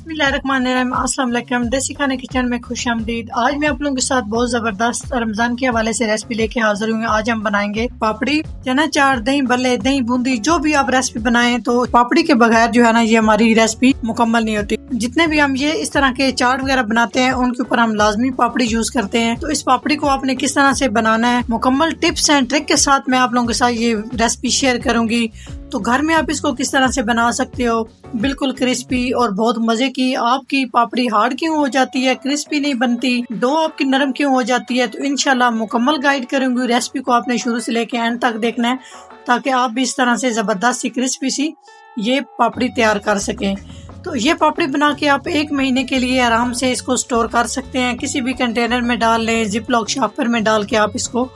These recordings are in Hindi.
बिस्मिल्लाहिर्रहमानिर्रहीम, अस्सलाम वालेकुम। देसी खाने किचन में खुशामदीद। आज मैं आप लोगों के साथ बहुत जबरदस्त रमजान के हवाले से रेसिपी लेके हाजिर हुई हूँ। आज हम बनाएंगे पापड़ी, चना चाट, दही भल्ले, दही बूंदी, जो भी आप रेसिपी बनाएं तो पापड़ी के बगैर जो है ना ये हमारी रेसिपी मुकम्मल नहीं होती। जितने भी हम ये इस तरह के चाट वगैरह बनाते हैं उनके ऊपर हम लाजमी पापड़ी यूज करते हैं। तो इस पापड़ी को आपने किस तरह से बनाना है मुकम्मल टिप्स एंड ट्रिक के साथ मैं आप लोगों के साथ ये रेसिपी शेयर करूंगी। तो घर में आप इसको किस तरह से बना सकते हो बिल्कुल क्रिस्पी और बहुत मजे की। आपकी पापड़ी हार्ड क्यों हो जाती है, क्रिस्पी नहीं बनती, डो आपकी नरम क्यों हो जाती है, तो इंशाल्लाह मुकम्मल गाइड करूंगी। रेसिपी को आपने शुरू से लेके एंड तक देखना है ताकि आप भी इस तरह से जबरदस्त सी क्रिस्पी सी ये पापड़ी तैयार कर सकें। तो ये पापड़ी बना के आप 1 महीने के लिए आराम से इसको स्टोर कर सकते हैं। किसी भी कंटेनर में डाल लें, जिप लॉक शॉपर में डाल के आप इसको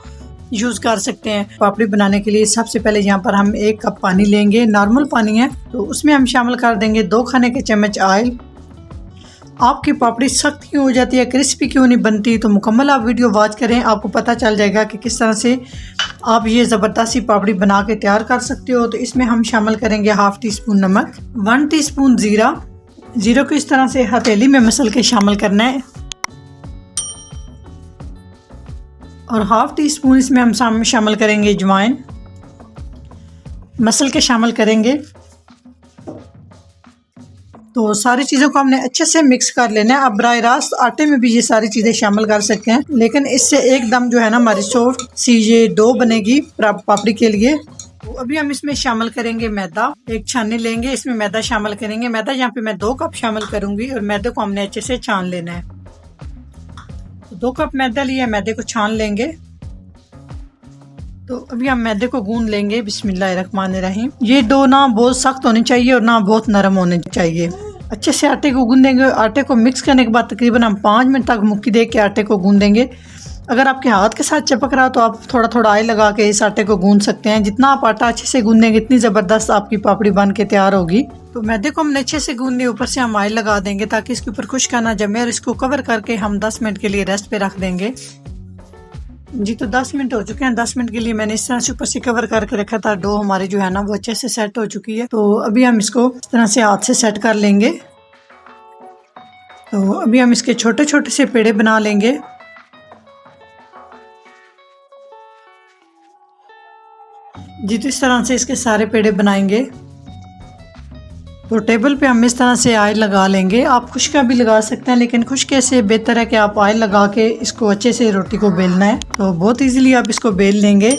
यूज कर सकते हैं। पापड़ी बनाने के लिए सबसे पहले यहाँ पर हम 1 कप पानी लेंगे, नॉर्मल पानी है। तो उसमें हम शामिल कर देंगे 2 खाने के चम्मच ऑयल। आपकी पापड़ी सख्त क्यों हो जाती है, क्रिस्पी क्यों नहीं बनती, तो मुकम्मल आप वीडियो वॉच करें, आपको पता चल जाएगा कि किस तरह से आप ये ज़बरदस्त सी पापड़ी बना के तैयार कर सकते हो। तो इसमें हम शामिल करेंगे 1/2 टीस्पून नमक, 1 टीस्पून जीरा। जीरा को इस तरह से हथेली में मसल के शामिल करना है और 1/2 टीस्पून इसमें हम शामिल करेंगे अजवाइन, मसल के शामिल करेंगे। तो सारी चीज़ों को हमने अच्छे से मिक्स कर लेना है। अब बराह रास्त आटे में भी ये सारी चीज़ें शामिल कर सकते हैं, लेकिन इससे एकदम जो है ना हमारी सॉफ्ट सी ये डो बनेगी पापड़ी के लिए। तो अभी हम इसमें शामिल करेंगे मैदा। 1 छाननी लेंगे, इसमें मैदा शामिल करेंगे। मैदा यहाँ पे मैं 2 कप शामिल करूंगी और मैदे को हमने अच्छे से छान लेना है। तो 2 कप मैदा लिया, मैदे को छान लेंगे। तो अभी हम मैदे को गूंद लेंगे। बिस्मिल्लाहिर्रहमानिर्रहीम। ये डो ना बहुत सख्त होनी चाहिए और ना बहुत नरम होनी चाहिए। अच्छे से आटे को गूंदेंगे। आटे को मिक्स करने के बाद तकरीबन हम 5 मिनट तक मुक्की दे के आटे को गूंदेंगे। अगर आपके हाथ के साथ चिपक रहा तो आप थोड़ा थोड़ा ऑयल लगा के इस आटे को गूंद सकते हैं। जितना आप आटा अच्छे से गूंदेंगे इतनी ज़बरदस्त आपकी पापड़ी बन के तैयार होगी। तो मैदे को हमने अच्छे से गूंदने, ऊपर से हम ऑयल लगा देंगे ताकि इसके ऊपर खुश्क ना जमे और इसको कवर करके हम 10 मिनट के लिए रेस्ट पे रख देंगे। जी तो 10 मिनट हो चुके हैं। 10 मिनट के लिए मैंने इस तरह से ऊपर से कवर करके रखा था। डो हमारी जो है ना वो अच्छे से सेट हो चुकी है। तो अभी हम इसको इस तरह से हाथ से सेट कर लेंगे। तो अभी हम इसके छोटे छोटे से पेड़े बना लेंगे। जी तो इस तरह से इसके सारे पेड़े बनाएंगे। तो टेबल पे हम इस तरह से ऑयल लगा लेंगे। आप खुश्का भी लगा सकते हैं, लेकिन खुश्के से बेहतर है कि आप ऑयल लगा के इसको अच्छे से रोटी को बेलना है। तो बहुत इजीली आप इसको बेल लेंगे।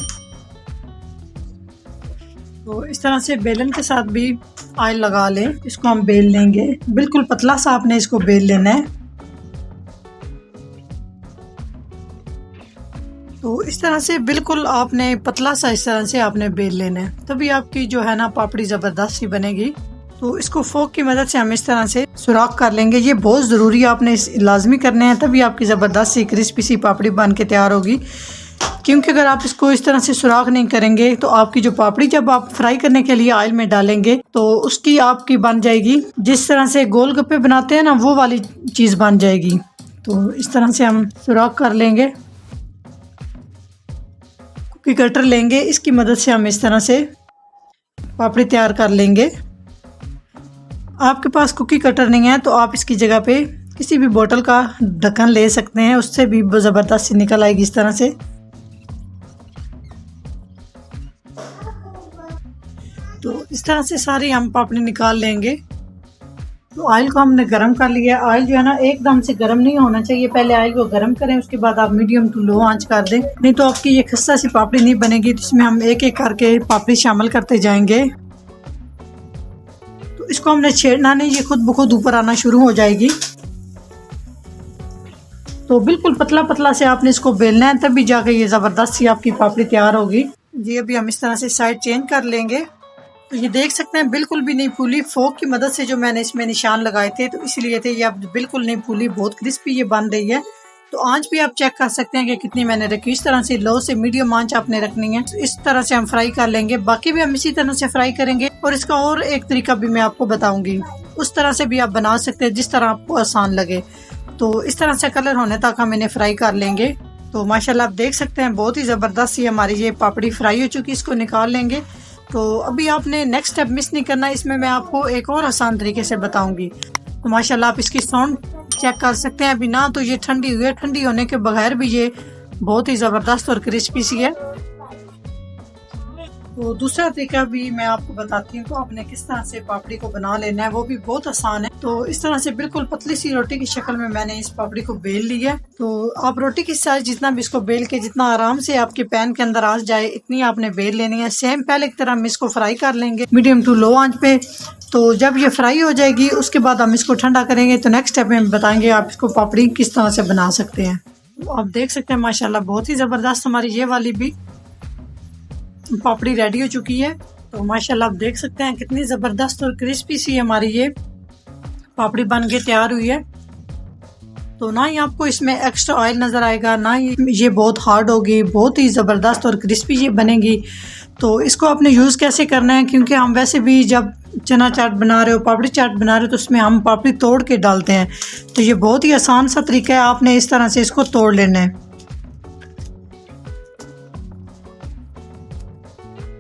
तो इस तरह से बेलन के साथ भी ऑयल लगा लें, इसको हम बेल लेंगे। बिल्कुल पतला सा आपने इसको बेल लेना है। तो इस तरह से बिल्कुल आपने पतला सा इस तरह से आपने बेल लेना है, तभी आपकी जो है ना पापड़ी ज़बरदस्त सी बनेगी। तो इसको फोक की मदद से हम इस तरह से सुराख कर लेंगे। ये बहुत ज़रूरी है, आपने लाजमी करने हैं, तभी आपकी ज़बरदस्त सी क्रिस्पी सी पापड़ी बन के तैयार होगी। क्योंकि अगर आप इसको इस तरह से सुराख नहीं करेंगे तो आपकी जो पापड़ी जब आप फ्राई करने के लिए ऑयल में डालेंगे तो उसकी आपकी बन जाएगी जिस तरह से गोलगप्पे बनाते हैं ना वो वाली चीज़ बन जाएगी। तो इस तरह से हम सुराख कर लेंगे। कुकी कटर लेंगे, इसकी मदद से हम इस तरह से पापड़ी तैयार कर लेंगे। आपके पास कुकी कटर नहीं है तो आप इसकी जगह पे किसी भी बोतल का ढक्कन ले सकते हैं, उससे भी ज़बरदस्त सी निकल आएगी इस तरह से। तो इस तरह से सारी हम पापड़ी निकाल लेंगे। तो ऑयल को हमने गरम कर लिया। ऑयल जो है ना एकदम से गरम नहीं होना चाहिए, पहले ऑयल को गरम करें, उसके बाद आप मीडियम टू लो आंच कर दें, नहीं तो आपकी ये खस्ता सी पापड़ी नहीं बनेगी। तो इसमें हम एक एक करके पापड़ी शामिल करते जाएंगे। तो इसको हमने छेड़ना नहीं, ये खुद ब खुद ऊपर आना शुरू हो जाएगी। तो बिल्कुल पतला पतला से आपने इसको बेलना है, तभी जाके ये ज़बरदस्त सी आपकी पापड़ी तैयार होगी। जी अभी हम इस तरह से साइड चेंज कर लेंगे। तो ये देख सकते हैं बिल्कुल भी नहीं फूली। फोक की मदद से जो मैंने इसमें निशान लगाए थे तो इसलिए थे, ये अब बिल्कुल नहीं फूली, बहुत क्रिस्पी ये बन रही है। तो आंच भी आप चेक कर सकते हैं कि कितनी मैंने रखी। इस तरह से लो से मीडियम आंच आपने रखनी है। इस तरह से हम फ्राई कर लेंगे। बाकी भी हम इसी तरह से फ्राई करेंगे और इसका और एक तरीका भी मैं आपको बताऊंगी। उस तरह से भी आप बना सकते हैं जिस तरह आपको आसान लगे। तो इस तरह से कलर होने तक हम इन्हें फ्राई कर लेंगे। तो माशाल्लाह आप देख सकते हैं बहुत ही ज़बरदस्त सी हमारी ये पापड़ी फ्राई हो चुकी, इसको निकाल लेंगे। तो अभी आपने नेक्स्ट स्टेप मिस नहीं करना, इसमें मैं आपको एक और आसान तरीके से बताऊंगी। तो माशाल्लाह आप इसकी साउंड चेक कर सकते हैं। अभी ना तो ये ठंडी हुई है, ठंडी होने के बगैर भी ये बहुत ही ज़बरदस्त और क्रिस्पी सी है। तो दूसरा तरीका भी मैं आपको बताती हूँ, तो आपने किस तरह से पापड़ी को बना लेना है, वो भी बहुत आसान है। तो इस तरह से बिल्कुल पतली सी रोटी की शक्ल में मैंने इस पापड़ी को बेल ली है। तो आप रोटी की साइज जितना भी इसको बेल के जितना आराम से आपके पैन के अंदर आ जाए इतनी आपने बेल लेनी है। सेम पहले की तरह हम इसको फ्राई कर लेंगे मीडियम टू लो आंच पे। तो जब ये फ्राई हो जाएगी उसके बाद हम इसको ठंडा करेंगे। तो नेक्स्ट स्टेप में बताएंगे आप इसको पापड़ी किस तरह से बना सकते हैं। तो आप देख सकते हैं माशाल्लाह बहुत ही ज़बरदस्त हमारी ये वाली भी पापड़ी रेडी हो चुकी है। तो माशाल्लाह आप देख सकते हैं कितनी ज़बरदस्त और क्रिस्पी सी हमारी ये पापड़ी बन के तैयार हुई है। तो ना ही आपको इसमें एक्स्ट्रा ऑयल नज़र आएगा, ना ही ये बहुत हार्ड होगी, बहुत ही ज़बरदस्त और क्रिस्पी ये बनेगी। तो इसको आपने यूज़ कैसे करना है, क्योंकि हम वैसे भी जब चना चाट बना रहे हो, पापड़ी चाट बना रहे हो, तो उसमें हम पापड़ी तोड़ के डालते हैं। तो ये बहुत ही आसान सा तरीका है, आपने इस तरह से इसको तोड़ लेना है।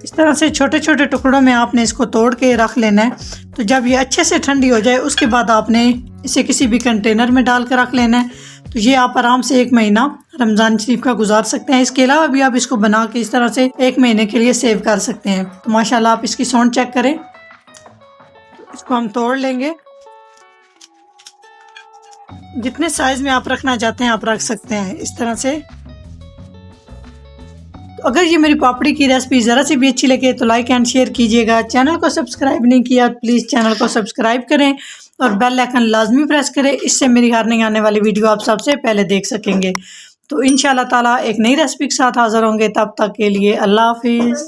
इस तरह से छोटे छोटे टुकड़ों में आपने इसको तोड़ के रख लेना है। तो जब ये अच्छे से ठंडी हो जाए उसके बाद आपने इसे किसी भी कंटेनर में डाल कर रख लेना है। तो ये आप आराम से 1 महीना रमज़ान शरीफ का गुजार सकते हैं। इसके अलावा भी आप इसको बना के इस तरह से 1 महीने के लिए सेव कर सकते हैं। तो माशाल्लाह आप इसकी साउंड चेक करें। इसको हम तोड़ लेंगे, जितने साइज में आप रखना चाहते हैं आप रख सकते हैं इस तरह से। तो अगर ये मेरी पापड़ी की रेसिपी ज़रा सी भी अच्छी लगे तो लाइक एंड शेयर कीजिएगा। चैनल को सब्सक्राइब नहीं किया प्लीज़ चैनल को सब्सक्राइब करें और बेल आइकन लाजमी प्रेस करें, इससे मेरी हर नई आने वाली वीडियो आप सबसे पहले देख सकेंगे। तो इंशाल्लाह ताला एक नई रेसिपी के साथ हाज़िर होंगे, तब तक के लिए अल्लाह हाफिज़।